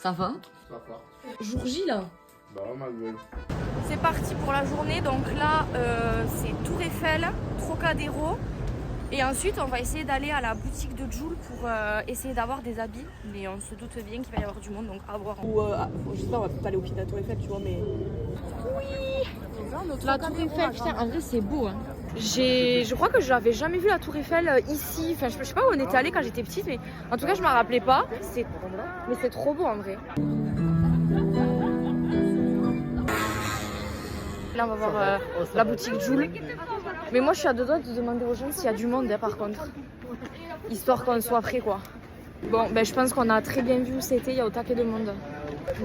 Ça va? Ça va. Jour J là. Bah ouais, ma gueule. C'est parti pour la journée, donc là c'est Tour Eiffel, Trocadéro et ensuite on va essayer d'aller à la boutique de Joule pour essayer d'avoir des habits, mais on se doute bien qu'il va y avoir du monde, donc à voir. Ou je sais pas, on va peut-être aller au pied de la Tour Eiffel, tu vois, mais... La Tour Eiffel, putain, en vrai c'est beau hein. Je crois que je n'avais jamais vu la Tour Eiffel ici, enfin je sais pas où on était allé quand j'étais petite, mais en tout cas je m'en rappelais pas. Mais c'est trop beau en vrai. Là on va voir la boutique Joule. Mais moi je suis à deux doigts de demander aux gens s'il y a du monde par contre. Histoire qu'on soit prêt quoi. Bon ben je pense qu'on a très bien vu où c'était, il y a au taquet de monde.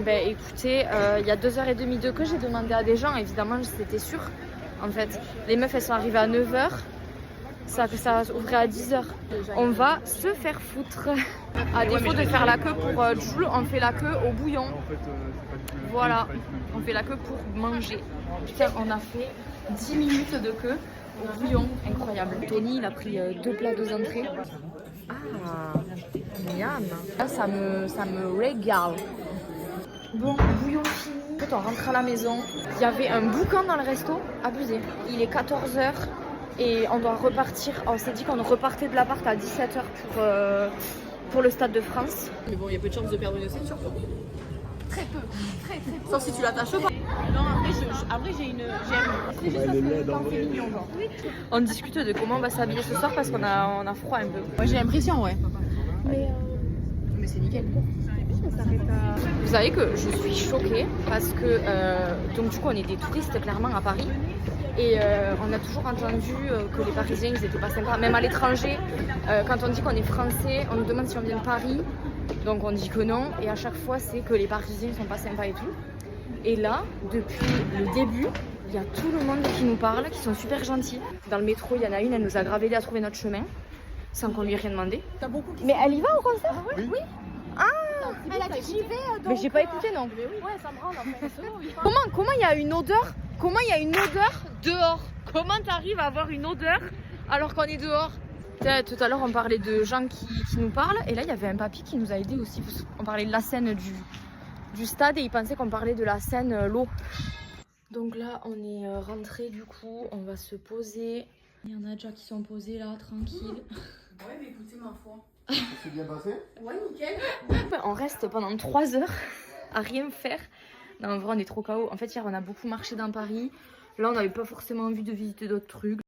Ben écoutez, il y a 2h30 de queue, j'ai demandé à des gens, évidemment c'était sûr. En fait, les meufs elles sont arrivées à 9h, ça ouvrait à 10h. On va se faire foutre. À défaut de faire la queue pour Joule, on fait la queue au bouillon. Voilà, on fait la queue pour manger. Putain, on a fait 10 minutes de queue au bouillon, incroyable. Tony, il a pris 2 plats, 2 entrées. Ah, miam. Là, ça me régale. Bon, bouillon fini. En fait, on rentre à la maison. Il y avait un boucan dans le resto, abusé. Il est 14h et on doit repartir. On s'est dit qu'on repartait de l'appart à 17h pour le Stade de France. Mais bon, il y a peu de chances de perdre une ceinture. Très peu, très peu. Sauf si tu l'attaches pas. Non, après j'ai une... C'est juste parce que le temps fait mignon, genre. On discute de comment on va s'habiller ce soir parce qu'on a froid un peu. Ouais, j'ai l'impression, ouais. Mais c'est nickel. Vous savez que je suis choquée parce que donc du coup on est des touristes clairement à Paris et on a toujours entendu que les Parisiens ils étaient pas sympas, même à l'étranger quand on dit qu'on est français on nous demande si on vient de Paris, donc on dit que non et à chaque fois c'est que les Parisiens sont pas sympas et tout. Et là depuis le début il y a tout le monde qui nous parle, qui sont super gentils. Dans le métro il y en a une, elle nous a gravé à trouver notre chemin sans qu'on lui ait rien demandé. Mais elle y va au concert? Oui. Ah, elle a dit j'y vais. Mais j'ai pas écouté non. Mais oui. Ouais, ça me rend Comment il y a une odeur? Comment il y a une odeur dehors? Comment t'arrives à avoir une odeur alors qu'on est dehors? Tout à l'heure on parlait de gens qui nous parlent et là il y avait un papy qui nous a aidé aussi. On parlait de la scène du stade et il pensait qu'on parlait de la scène l'eau. Donc là on est rentré du coup, on va se poser. Il y en a déjà qui sont posés là, tranquille. Ouais, mais écoutez ma foi. Ça s'est bien passé? Ouais, nickel. On reste pendant 3 heures à rien faire. Non, en vrai, on est trop KO. En fait, hier, on a beaucoup marché dans Paris. Là, on n'avait pas forcément envie de visiter d'autres trucs.